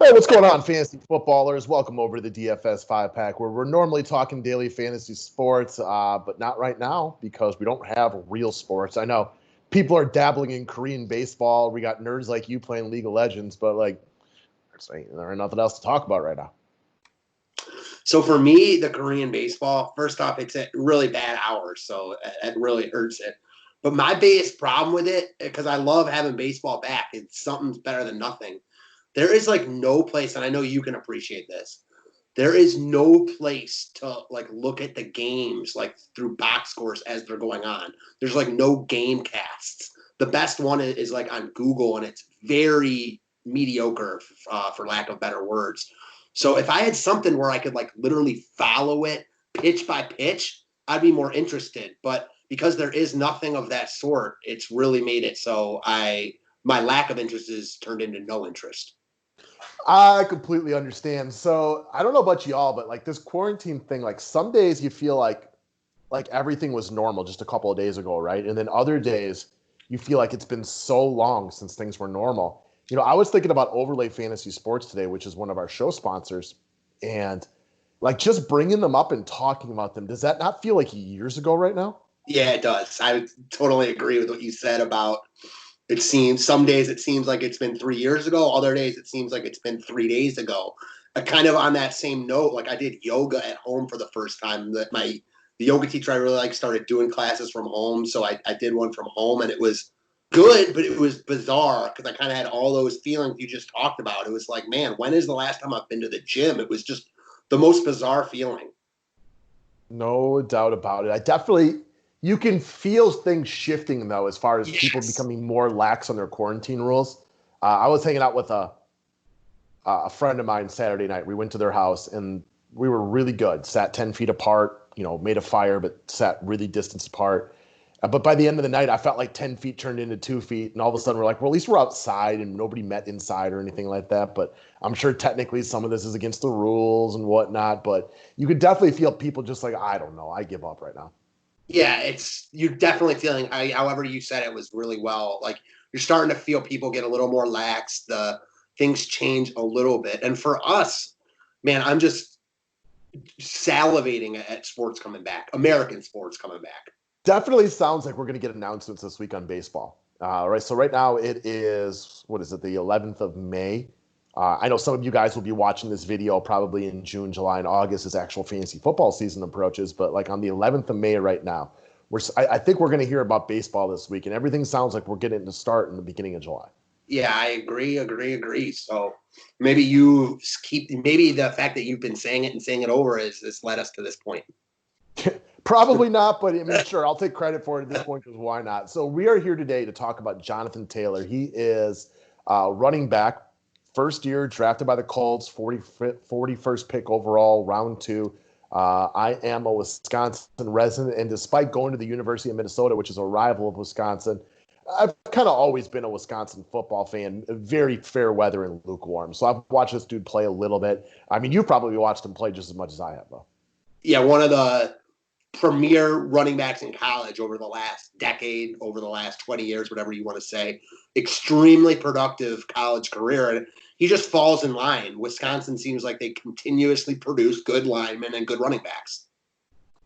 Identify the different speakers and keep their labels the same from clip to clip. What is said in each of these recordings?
Speaker 1: Hey, what's going on, fantasy footballers? Welcome over to the DFS 5-Pack, where we're normally talking daily fantasy sports, but not right now because we don't have real sports. I know people are dabbling in Korean baseball. We got nerds like you playing League of Legends, but there ain't nothing else to talk about right now.
Speaker 2: So for me, the Korean baseball, first off, it's at really bad hours, so it really hurts it. But my biggest problem with it, because I love having baseball back, it's something's better than nothing. There is like no place, and I know you can appreciate this. There is no place to like look at the games like through box scores as they're going on. There's like no game casts. The best one is like on Google, and it's very mediocre, for lack of better words. So if I had something where I could like literally follow it pitch by pitch, I'd be more interested. But because there is nothing of that sort, it's really made it so my lack of interest is turned into no interest.
Speaker 1: I completely understand. So I don't know about y'all, but like this quarantine thing, like some days you feel like everything was normal just a couple of days ago, right? And then other days you feel like it's been so long since things were normal. You know, I was thinking about Overlay Fantasy Sports today, which is one of our show sponsors, and like just bringing them up and talking about them. Does that not feel like years ago right now?
Speaker 2: Yeah, it does. I totally agree with what you said about it seems some days it seems like it's been 3 years ago. Other days it seems like it's been 3 days ago. Kind of on that same note, like I did yoga at home for the first time. That the yoga teacher I really like started doing classes from home. So I did one from home and it was good, but it was bizarre because I kind of had all those feelings you just talked about. It was like, man, when is the last time I've been to the gym? It was just the most bizarre feeling.
Speaker 1: No doubt about it. You can feel things shifting though, as far as people
Speaker 2: Yes.
Speaker 1: becoming more lax on their quarantine rules. I was hanging out with a friend of mine Saturday night. We went to their house and we were really good. Sat 10 feet apart, made a fire, but sat really distanced apart. But by the end of the night, I felt like 10 feet turned into 2 feet. And all of a sudden, we're like, well, at least we're outside and nobody met inside or anything like that. But I'm sure technically some of this is against the rules and whatnot. But you could definitely feel people just like, I don't know. I give up right now.
Speaker 2: Yeah, it's you're definitely feeling. However, you said it was really well. Like you're starting to feel people get a little more lax. The things change a little bit, and for us, man, I'm just salivating at sports coming back. American sports coming back.
Speaker 1: Definitely sounds like we're going to get announcements this week on baseball. All right. So right now it is, what is it, the 11th of May. I know some of you guys will be watching this video probably in June, July, and August as actual fantasy football season approaches. But like on the 11th of May right now, I think we're going to hear about baseball this week, and everything sounds like we're getting to start in the beginning of July.
Speaker 2: Yeah, I agree. So maybe you keep maybe the fact that you've been saying it and saying it over is led us to this point.
Speaker 1: Probably not, but I mean, sure, I'll take credit for it at this point because why not? So we are here today to talk about Jonathan Taylor. He is running back, first year, drafted by the Colts, 41st pick overall, round two. I am a Wisconsin resident, and despite going to the University of Minnesota, which is a rival of Wisconsin, I've kind of always been a Wisconsin football fan, very fair weather and lukewarm. So I've watched this dude play a little bit. I mean, you've probably watched him play just as much as I have, though.
Speaker 2: Yeah, one of the premier running backs in college over the last decade, over the last 20 years, whatever you want to say. Extremely productive college career. And he just falls in line. Wisconsin seems like they continuously produce good linemen and good running backs.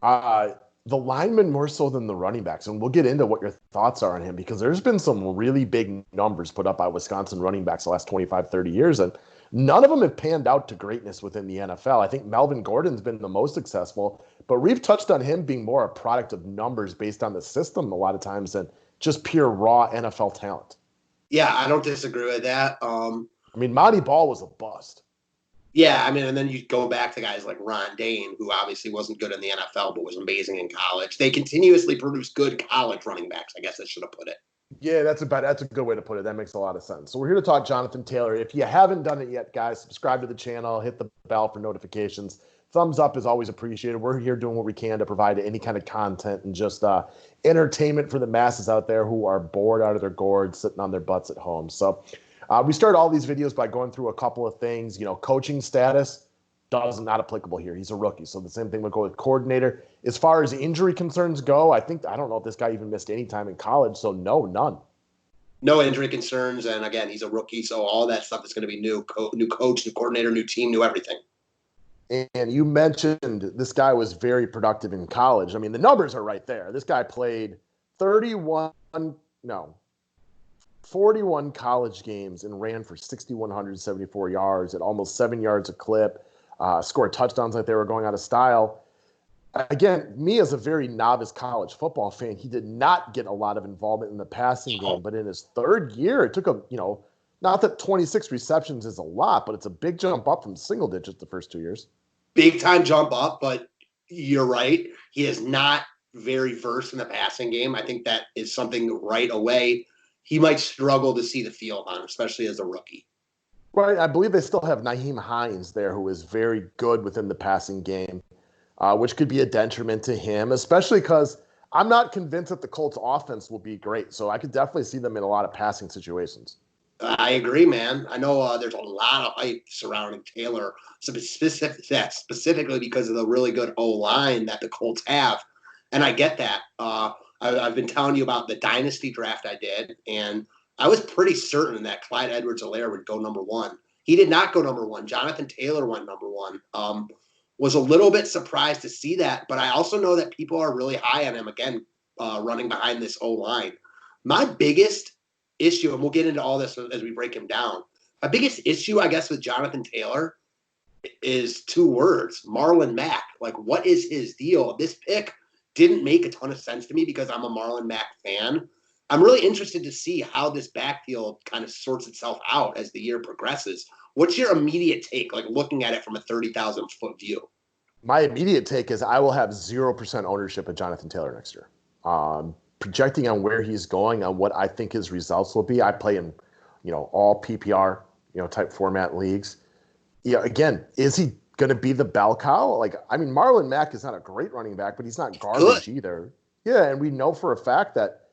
Speaker 1: Uh, the linemen more so than the running backs. And we'll get into what your thoughts are on him because there's been some really big numbers put up by Wisconsin running backs the last 25, 30 years. And none of them have panned out to greatness within the NFL. I think Melvin Gordon's been the most successful, but we've touched on him being more a product of numbers based on the system a lot of times than just pure raw NFL talent.
Speaker 2: Yeah, I don't disagree with that.
Speaker 1: I mean, Monty Ball was a bust.
Speaker 2: Yeah, I mean, and then you go back to guys like Ron Dane, who obviously wasn't good in the NFL, but was amazing in college. They continuously produce good college running backs. I guess I should have put it.
Speaker 1: Yeah, that's a good way to put it. That makes a lot of sense. So we're here to talk Jonathan Taylor. If you haven't done it yet, guys, subscribe to the channel, hit the bell for notifications. Thumbs up is always appreciated. We're here doing what we can to provide any kind of content and just entertainment for the masses out there who are bored out of their gourds, sitting on their butts at home. So we start all these videos by going through a couple of things. Coaching status not applicable here. He's a rookie. So the same thing would go with coordinator. As far as injury concerns go, I don't know if this guy even missed any time in college. So no, none.
Speaker 2: No injury concerns, and again, he's a rookie, so all that stuff is going to be new. New coach, new coordinator, new team, new everything.
Speaker 1: And you mentioned this guy was very productive in college. I mean, the numbers are right there. This guy played 31, no, 41 college games and ran for 6,174 yards at almost 7 yards a clip, scored touchdowns like they were going out of style. Again, me as a very novice college football fan, he did not get a lot of involvement in the passing game. But in his third year, it took not that 26 receptions is a lot, but it's a big jump up from single digits the first 2 years.
Speaker 2: Big time jump up, but you're right. He is not very versed in the passing game. I think that is something right away he might struggle to see the field on, especially as a rookie.
Speaker 1: Right. I believe they still have Nyheim Hines there, who is very good within the passing game, which could be a detriment to him, especially because I'm not convinced that the Colts offense will be great. So I could definitely see them in a lot of passing situations.
Speaker 2: I agree, man. I know there's a lot of hype surrounding Taylor, specifically because of the really good O-line that the Colts have. And I get that. I've been telling you about the dynasty draft I did, and I was pretty certain that Clyde Edwards-Helaire would go number one. He did not go number one. Jonathan Taylor went number one. Was a little bit surprised to see that, but I also know that people are really high on him, again, running behind this O-line. My biggest issue, and we'll get into all this as we break him down. My biggest issue, I guess, with Jonathan Taylor is two words: Marlon Mack. Like, what is his deal? This pick didn't make a ton of sense to me because I'm a Marlon Mack fan. I'm really interested to see how this backfield kind of sorts itself out as the year progresses. What's your immediate take, like looking at it from a 30,000 foot view?
Speaker 1: My immediate take is I will have 0% ownership of Jonathan Taylor next year. Projecting on where he's going, on what I think his results will be. I play in, all PPR, type format leagues. Yeah, again, is he going to be the bell cow? Like, I mean, Marlon Mack is not a great running back, but he's not garbage
Speaker 2: Good.
Speaker 1: either. Yeah, and we know for a fact that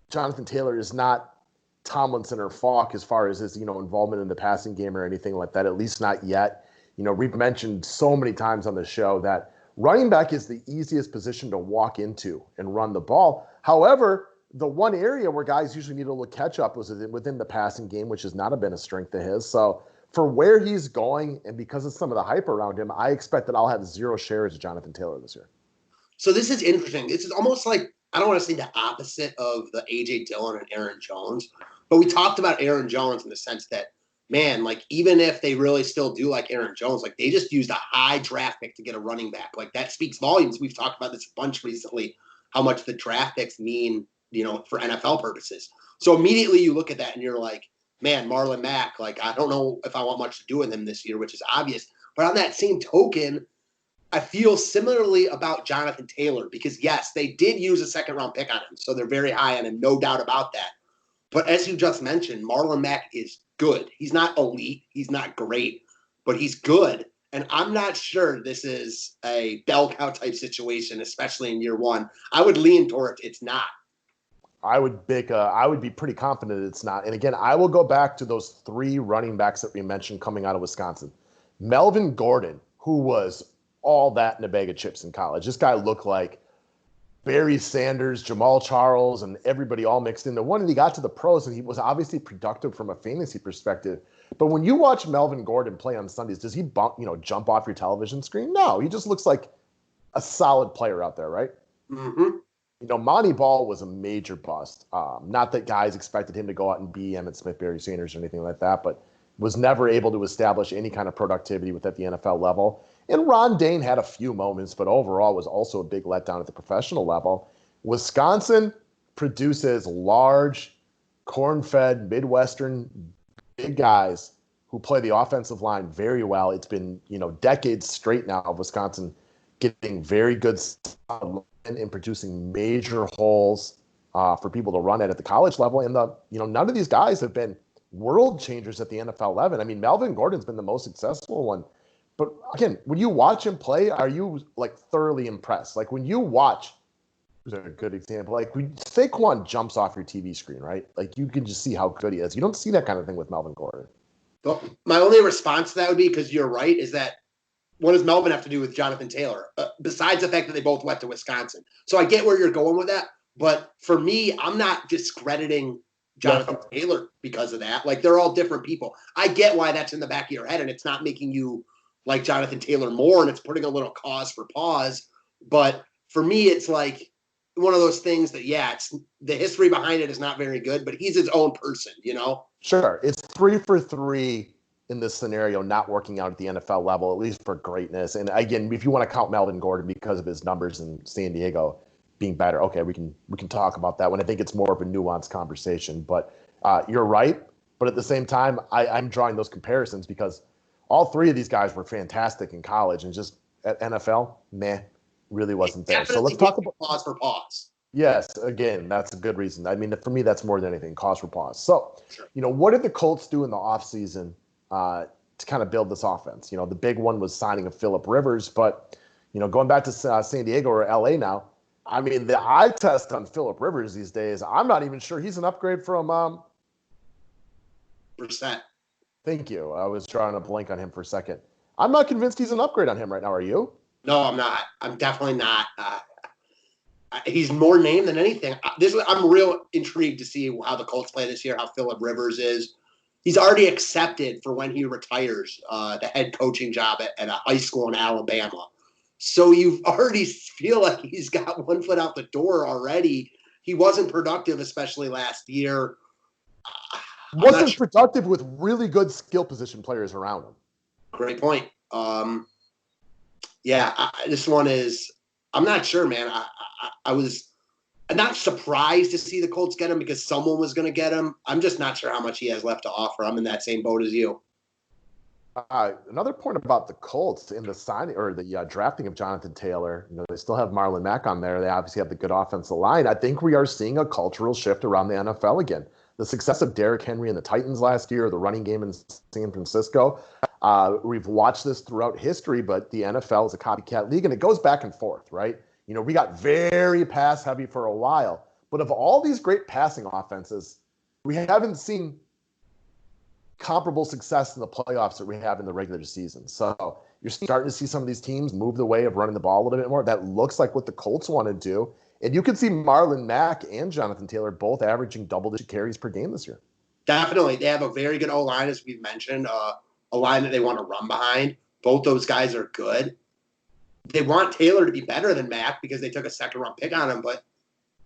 Speaker 1: Jonathan Taylor is not Tomlinson or Falk as far as his, involvement in the passing game or anything like that, at least not yet. We've mentioned so many times on the show that running back is the easiest position to walk into and run the ball. However, the one area where guys usually need a little catch up was within the passing game, which has not been a strength of his. So for where he's going and because of some of the hype around him, I expect that I'll have 0 shares of Jonathan Taylor this year.
Speaker 2: So this is interesting. This is almost like, I don't want to say the opposite of the A.J. Dillon and Aaron Jones, but we talked about Aaron Jones in the sense that, man, like, even if they really still do like Aaron Jones, like, they just used a high draft pick to get a running back. Like, that speaks volumes. We've talked about this a bunch recently, how much the draft picks mean, for NFL purposes. So immediately you look at that and you're like, man, Marlon Mack, like, I don't know if I want much to do with him this year, which is obvious. But on that same token, I feel similarly about Jonathan Taylor because, yes, they did use a second-round pick on him, so they're very high on him, no doubt about that. But as you just mentioned, Marlon Mack is good. He's not elite. He's not great, but he's good. And I'm not sure this is a bell cow type situation, especially in year one. I would lean towards it's not.
Speaker 1: I would be pretty confident it's not. And again, I will go back to those 3 running backs that we mentioned coming out of Wisconsin. Melvin Gordon, who was all that in a bag of chips in college. This guy looked like Barry Sanders, Jamal Charles, and everybody all mixed into one. And he got to the pros, and he was obviously productive from a fantasy perspective. But when you watch Melvin Gordon play on Sundays, does he jump off your television screen? No, he just looks like a solid player out there, right?
Speaker 2: Mm-hmm.
Speaker 1: Monty Ball was a major bust. Not that guys expected him to go out and be Emmitt Smith, Barry Sanders, or anything like that, but was never able to establish any kind of productivity at the NFL level. And Ron Dane had a few moments, but overall was also a big letdown at the professional level. Wisconsin produces large, corn-fed, Midwestern big guys who play the offensive line very well. It's been, decades straight now of Wisconsin getting very good and producing major holes for people to run at the college level. And none of these guys have been world changers at the NFL level. I mean, Melvin Gordon's been the most successful one. But again, when you watch him play, are you like thoroughly impressed? Like when you watch, there's a good example. Like when Saquon jumps off your TV screen, right? Like you can just see how good he is. You don't see that kind of thing with Melvin Gordon.
Speaker 2: But my only response to that would be, because you're right, is that what does Melvin have to do with Jonathan Taylor? Besides the fact that they both went to Wisconsin. So I get where you're going with that. But for me, I'm not discrediting Jonathan Taylor because of that. Like, they're all different people. I get why that's in the back of your head, and it's not making you like Jonathan Taylor more, and it's putting a little cause for pause. But for me, it's like one of those things that, it's the history behind it is not very good, but he's his own person, you know?
Speaker 1: Sure. It's 3 for 3 in this scenario, not working out at the NFL level, at least for greatness. And again, if you want to count Melvin Gordon because of his numbers in San Diego being better, okay, we can talk about that when I think it's more of a nuanced conversation. But you're right. But at the same time, I'm drawing those comparisons because all 3 of these guys were fantastic in college, and just at NFL, really wasn't there. So let's talk about
Speaker 2: pause for pause.
Speaker 1: Yes, again, that's a good reason. I mean, for me, that's more than anything, cause for pause. So, what did the Colts do in the offseason to kind of build this offense? The big one was signing of Phillip Rivers, but, going back to San Diego or LA now, I mean, the eye test on Phillip Rivers these days, I'm not even sure he's an upgrade from
Speaker 2: Percent.
Speaker 1: Thank you. I was drawing a blank on him for a second. I'm not convinced he's an upgrade on him right now. Are you?
Speaker 2: No, I'm not. I'm definitely not. He's more named than anything. I'm real intrigued to see how the Colts play this year, how Phillip Rivers is. He's already accepted for when he retires the head coaching job at a high school in Alabama. So you already feel like he's got one foot out the door already. He wasn't productive, especially last year.
Speaker 1: Wasn't productive with really good skill position players around him.
Speaker 2: Great point. This one is – I'm not sure, man. I was not surprised to see the Colts get him because someone was going to get him. I'm just not sure how much he has left to offer. I'm in that same boat as you.
Speaker 1: Another point about the Colts in the signing or the drafting of Jonathan Taylor, they still have Marlon Mack on there. They obviously have the good offensive line. I think we are seeing a cultural shift around the NFL again. The success of Derrick Henry and the Titans last year, the running game in San Francisco, we've watched this throughout history, but the NFL is a copycat league, and it goes back and forth, right? We got very pass heavy for a while, but of all these great passing offenses, we haven't seen comparable success in the playoffs that we have in the regular season. So you're starting to see some of these teams move the way of running the ball a little bit more. That looks like what the Colts want to do. And you can see Marlon Mack and Jonathan Taylor both averaging double-digit carries per game this year.
Speaker 2: Definitely. They have a very good O-line, as we've mentioned, a line that they want to run behind. Both those guys are good. They want Taylor to be better than Mack because they took a second-round pick on him, but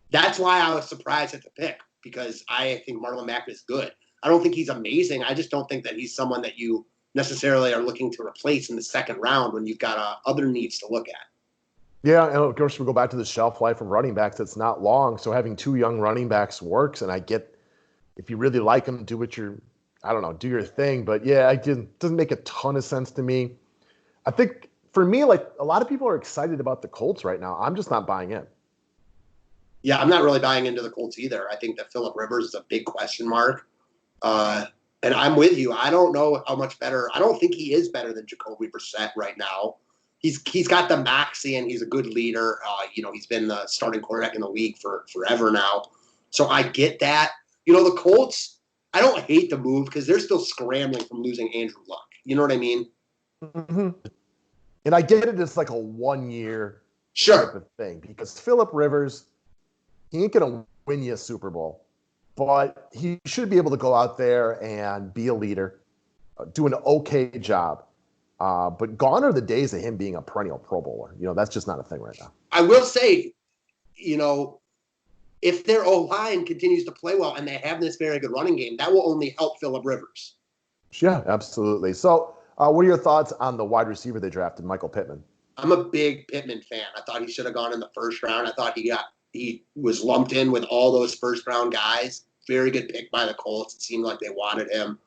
Speaker 2: that's why I was surprised at the pick because I think Marlon Mack is good. I don't think he's amazing. I just don't think that he's someone that you necessarily are looking to replace in the second round when you've got other needs to look at.
Speaker 1: Yeah, and of course we go back to the shelf life of running backs. It's not long, so having 2 young running backs works. And I get if you really like them, do your thing. But yeah, it doesn't make a ton of sense to me. I think for me, like a lot of people are excited about the Colts right now. I'm just not buying in.
Speaker 2: Yeah, I'm not really buying into the Colts either. I think that Phillip Rivers is a big question mark. And I'm with you. I don't know how much better. I don't think he is better than Jacoby Brissett right now. He's got the moxie and he's a good leader. He's been the starting quarterback in the league for forever now. So I get that. The Colts, I don't hate the move because they're still scrambling from losing Andrew Luck. You know what I mean?
Speaker 1: Mm-hmm. And I get it. It's like a 1-year type of thing because Phillip Rivers, he ain't going to win you a Super Bowl. But he should be able to go out there and be a leader, do an okay job. But gone are the days of him being a perennial Pro Bowler. That's just not a thing right now.
Speaker 2: I will say, if their O-line continues to play well and they have this very good running game, that will only help Phillip Rivers.
Speaker 1: Yeah, absolutely. So what are your thoughts on the wide receiver they drafted, Michael Pittman?
Speaker 2: I'm a big Pittman fan. I thought he should have gone in the first round. I thought he was lumped in with all those first-round guys. Very good pick by the Colts. It seemed like they wanted him.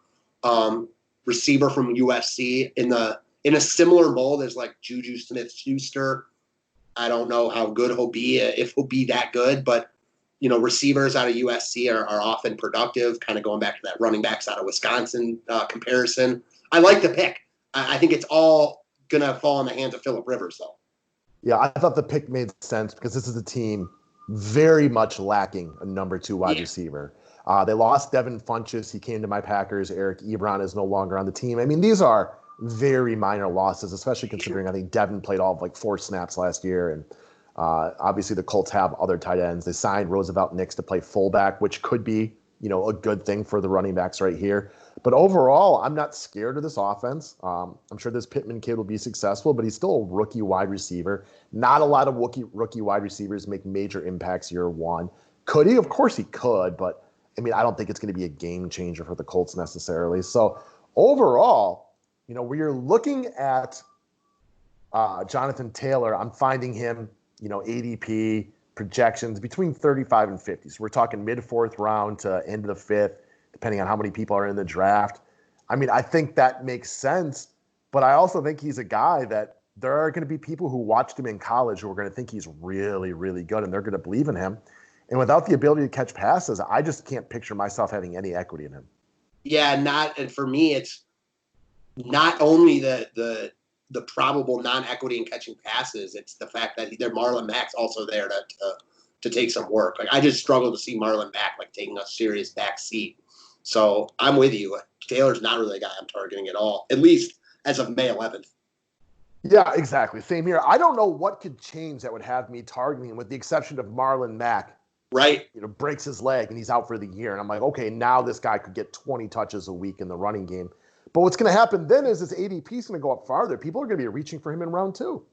Speaker 2: Receiver from USC in a similar mold as like Juju Smith-Schuster. I don't know how good he'll be, if he'll be that good, but receivers out of USC are often productive, kind of going back to that running backs out of Wisconsin comparison. I like the pick. I think it's all going to fall in the hands of Phillip Rivers, though.
Speaker 1: Yeah, I thought the pick made sense because this is a team very much lacking a number 2 wide receiver. They lost Devin Funchess. He came to my Packers. Eric Ebron is no longer on the team. I mean, these are very minor losses, especially considering I think Devin played all of like 4 snaps last year. And obviously the Colts have other tight ends. They signed Roosevelt Nix to play fullback, which could be a good thing for the running backs right here. But overall, I'm not scared of this offense. I'm sure this Pittman kid will be successful, but he's still a rookie wide receiver. Not a lot of rookie wide receivers make major impacts year one. Could he? Of course he could, but I mean, I don't think it's going to be a game changer for the Colts necessarily. So overall, we are looking at Jonathan Taylor. I'm finding him, ADP projections between 35 and 50. So we're talking mid-4th round to end of the 5th, depending on how many people are in the draft. I mean, I think that makes sense, but I also think he's a guy that there are going to be people who watched him in college who are going to think he's really, really good, and they're going to believe in him. And without the ability to catch passes, I just can't picture myself having any equity in him.
Speaker 2: Yeah, and for me, it's not only the probable non-equity in catching passes, it's the fact that Marlon Mack's also there to take some work. Like, I just struggle to see Marlon Mack taking a serious back seat. So I'm with you. Taylor's not really a guy I'm targeting at all, at least as of May 11th.
Speaker 1: Yeah, exactly. Same here. I don't know what could change that would have me targeting him, with the exception of Marlon Mack.
Speaker 2: Right.
Speaker 1: Breaks his leg and he's out for the year. And I'm like, okay, now this guy could get 20 touches a week in the running game. But what's going to happen then is his ADP is going to go up farther. People are going to be reaching for him in round 2.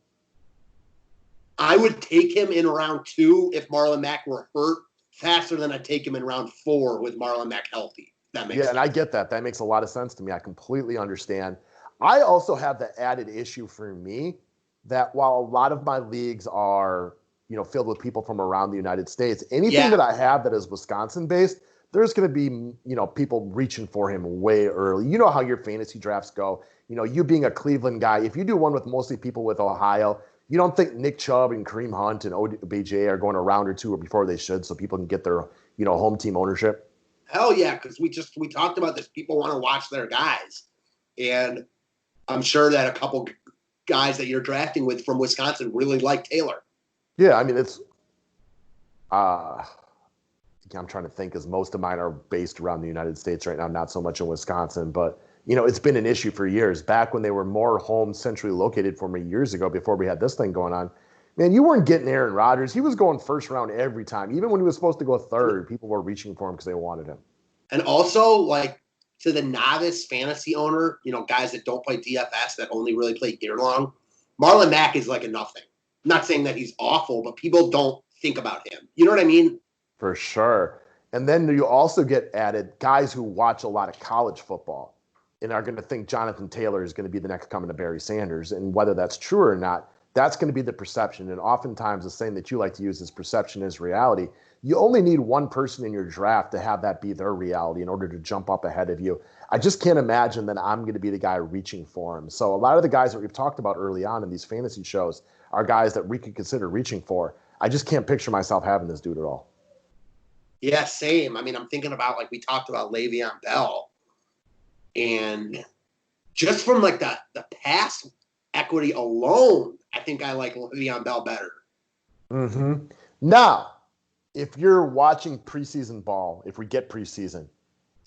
Speaker 2: I would take him in round 2 if Marlon Mack were hurt faster than I'd take him in round 4 with Marlon Mack healthy. That makes sense.
Speaker 1: And I get that. That makes a lot of sense to me. I completely understand. I also have the added issue for me that while a lot of my leagues are, filled with people from around the United States, anything that I have that is Wisconsin-based, there's going to be, people reaching for him way early. You know how your fantasy drafts go. You being a Cleveland guy, if you do one with mostly people with Ohio, you don't think Nick Chubb and Kareem Hunt and OBJ are going a round or two before they should, so people can get their, home team ownership?
Speaker 2: Hell yeah, because we talked about this. People want to watch their guys. And I'm sure that a couple guys that you're drafting with from Wisconsin really like Taylor.
Speaker 1: Yeah, I mean, it's I'm trying to think, because most of mine are based around the United States right now, not so much in Wisconsin. But, it's been an issue for years. Back when they were more home centrally located for me years ago, before we had this thing going on, man, you weren't getting Aaron Rodgers. He was going first round every time. Even when he was supposed to go third, people were reaching for him because they wanted him.
Speaker 2: And also, to the novice fantasy owner, guys that don't play DFS, that only really play year long, Marlon Mack is like a nothing. I'm not saying that he's awful, but people don't think about him. You know what I mean?
Speaker 1: For sure. And then you also get added guys who watch a lot of college football and are going to think Jonathan Taylor is going to be the next coming to Barry Sanders. And whether that's true or not, that's going to be the perception. And oftentimes the saying that you like to use is perception is reality. You only need one person in your draft to have that be their reality in order to jump up ahead of you. I just can't imagine that I'm going to be the guy reaching for him. So a lot of the guys that we've talked about early on in these fantasy shows are guys that we could consider reaching for. I just can't picture myself having this dude at all.
Speaker 2: Yeah, same. I mean, I'm thinking about, we talked about Le'Veon Bell. And just from, the pass equity alone, I think I like Le'Veon Bell better.
Speaker 1: Mm-hmm. Now, if you're watching preseason ball, if we get preseason,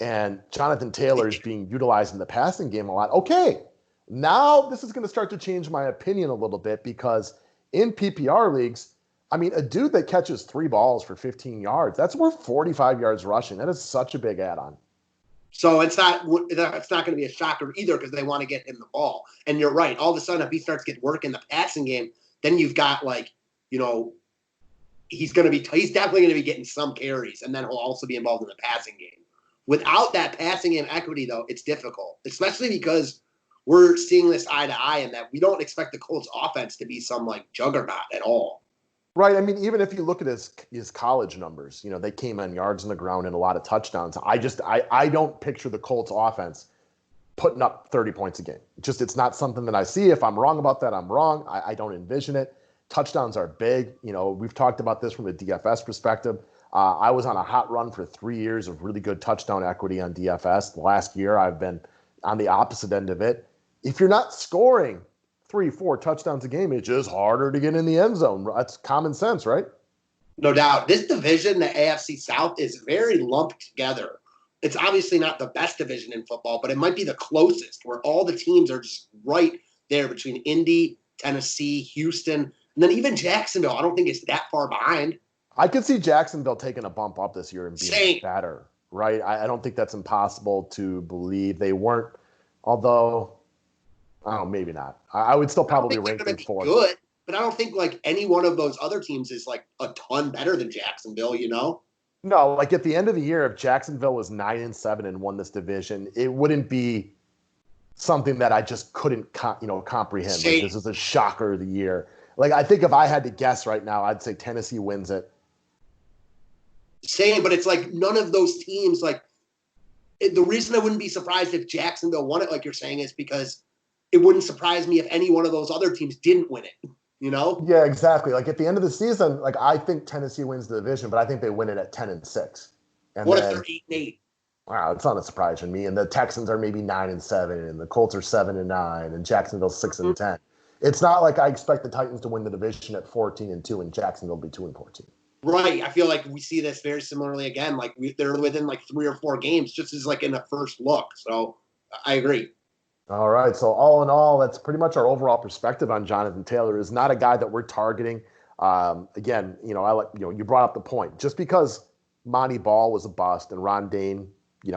Speaker 1: and Jonathan Taylor is being utilized in the passing game a lot, okay, now this is going to start to change my opinion a little bit, because in PPR leagues, I mean, a dude that catches 3 balls for 15 yards, that's worth 45 yards rushing. That is such a big add-on.
Speaker 2: So it's not going to be a shocker either, because they want to get him the ball. And you're right. All of a sudden, if he starts getting work in the passing game, then you've got he's definitely going to be getting some carries, and then he'll also be involved in the passing game. Without that passing game equity, though, it's difficult, especially because we're seeing this eye to eye, in that we don't expect the Colts offense to be some juggernaut at all.
Speaker 1: Right. I mean, even if you look at his college numbers, they came on yards on the ground and a lot of touchdowns. I don't picture the Colts offense putting up 30 points a game. It's not something that I see. If I'm wrong about that, I'm wrong. I don't envision it. Touchdowns are big. We've talked about this from a DFS perspective. I was on a hot run for 3 years of really good touchdown equity on DFS. The last year, I've been on the opposite end of it. If you're not scoring 3-4 touchdowns a game, it's just harder to get in the end zone. That's common sense, right?
Speaker 2: No doubt. This division, the AFC South, is very lumped together. It's obviously not the best division in football, but it might be the closest, where all the teams are just right there between Indy, Tennessee, Houston, and then even Jacksonville. I don't think it's that far behind.
Speaker 1: I could see Jacksonville taking a bump up this year and being better. right? I don't think that's impossible to believe. They weren't, although, I don't know, maybe not. I would still probably rank them fourth.
Speaker 2: Good, but I don't think like any one of those other teams is like a ton better than Jacksonville, you know?
Speaker 1: No, like at the end of the year, if Jacksonville was 9-7 and won this division, it wouldn't be something that I just couldn't, comprehend. Like, this is a shocker of the year. Like, I think if I had to guess right now, I'd say Tennessee wins it.
Speaker 2: Same, but it's like none of those teams, like, the reason I wouldn't be surprised if Jacksonville won it, like you're saying, is because it wouldn't surprise me if any one of those other teams didn't win it, you know?
Speaker 1: Yeah, exactly. Like, at the end of the season, like, I think Tennessee wins the division, but I think they win it at 10-6. And
Speaker 2: what if they're 8-8?
Speaker 1: Wow, it's not a surprise to me. And the Texans are maybe 9-7, and the Colts are 7-9, and Jacksonville's 6-10. It's not like I expect the Titans to win the division at 14-2, and Jacksonville be 2-14.
Speaker 2: Right. I feel like we see this very similarly again. Like they're within like 3 or 4 games, just as like in the first look. So I agree.
Speaker 1: All right. So all in all, that's pretty much our overall perspective on Jonathan Taylor. Is not a guy that we're targeting. Again, you brought up the point. Just because Monty Ball was a bust and Ron Dane, he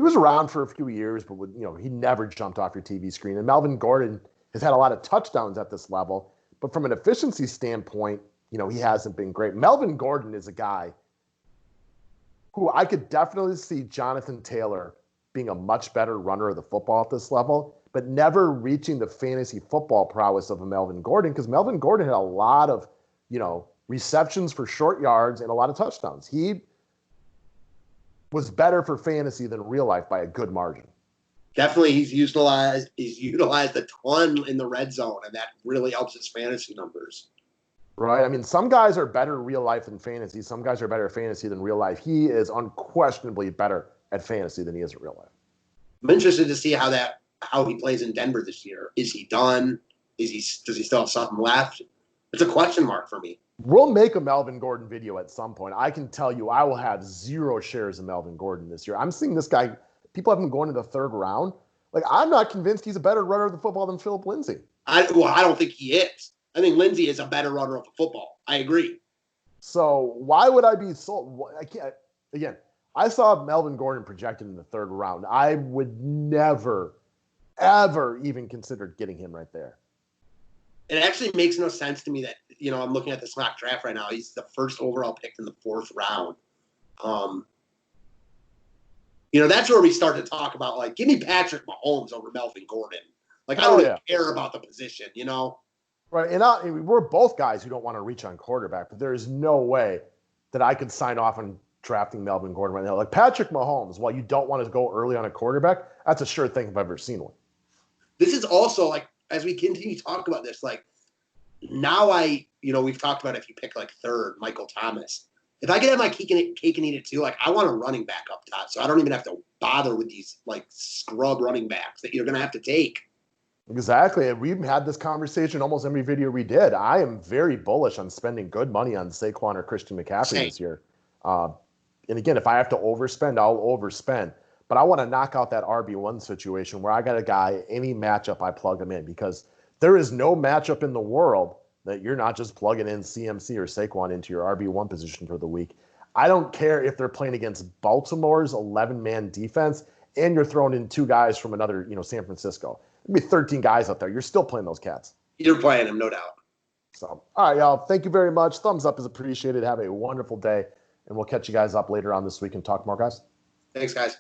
Speaker 1: was around for a few years, but he never jumped off your TV screen. And Melvin Gordon has had a lot of touchdowns at this level, but from an efficiency standpoint, he hasn't been great. Melvin Gordon is a guy who I could definitely see Jonathan Taylor being a much better runner of the football at this level, but never reaching the fantasy football prowess of a Melvin Gordon, because Melvin Gordon had a lot of, receptions for short yards and a lot of touchdowns. He was better for fantasy than real life by a good margin.
Speaker 2: Definitely, he's utilized a ton in the red zone, and that really helps his fantasy numbers.
Speaker 1: Right. I mean, some guys are better real life than fantasy. Some guys are better at fantasy than real life. He is unquestionably better at fantasy than he is at real life.
Speaker 2: I'm interested to see how he plays in Denver this year. Is he done? Does he still have something left? It's a question mark for me.
Speaker 1: We'll make a Melvin Gordon video at some point. I can tell you I will have 0 shares of Melvin Gordon this year. I'm seeing this guy, people have him going to the 3rd round. Like, I'm not convinced he's a better runner of the football than Philip Lindsay.
Speaker 2: I don't think he is. I think Lindsay is a better runner of the football. I agree.
Speaker 1: So why would I be sold? I can't. Again, I saw Melvin Gordon projected in the 3rd round. I would never, ever even consider getting him right there.
Speaker 2: It actually makes no sense to me that, I'm looking at this mock draft right now. He's the 1st overall pick in the 4th round. That's where we start to talk about, like, give me Patrick Mahomes over Melvin Gordon. Like, I don't even care about the position,
Speaker 1: Right, and we're both guys who don't want to reach on quarterback, but there is no way that I could sign off on drafting Melvin Gordon right now. Like, Patrick Mahomes, while you don't want to go early on a quarterback, that's a sure thing if I've ever seen one.
Speaker 2: This is also, like, as we continue to talk about this, like, now we've talked about if you pick, like, 3rd, Michael Thomas. If I could have my cake and eat it too, like, I want a running back up top, so I don't even have to bother with these, like, scrub running backs that you're going to have to take.
Speaker 1: Exactly. And we've had this conversation almost every video we did. I am very bullish on spending good money on Saquon or Christian McCaffrey this year. And again, if I have to overspend, I'll overspend. But I want to knock out that RB1 situation where I got a guy, any matchup, I plug him in, because there is no matchup in the world that you're not just plugging in CMC or Saquon into your RB1 position for the week. I don't care if they're playing against Baltimore's 11-man defense and you're throwing in 2 guys from another, San Francisco. There'd be 13 guys out there. You're still playing those cats.
Speaker 2: You're playing them, no doubt.
Speaker 1: So, all right, y'all. Thank you very much. Thumbs up is appreciated. Have a wonderful day, and we'll catch you guys up later on this week and talk more, guys.
Speaker 2: Thanks, guys.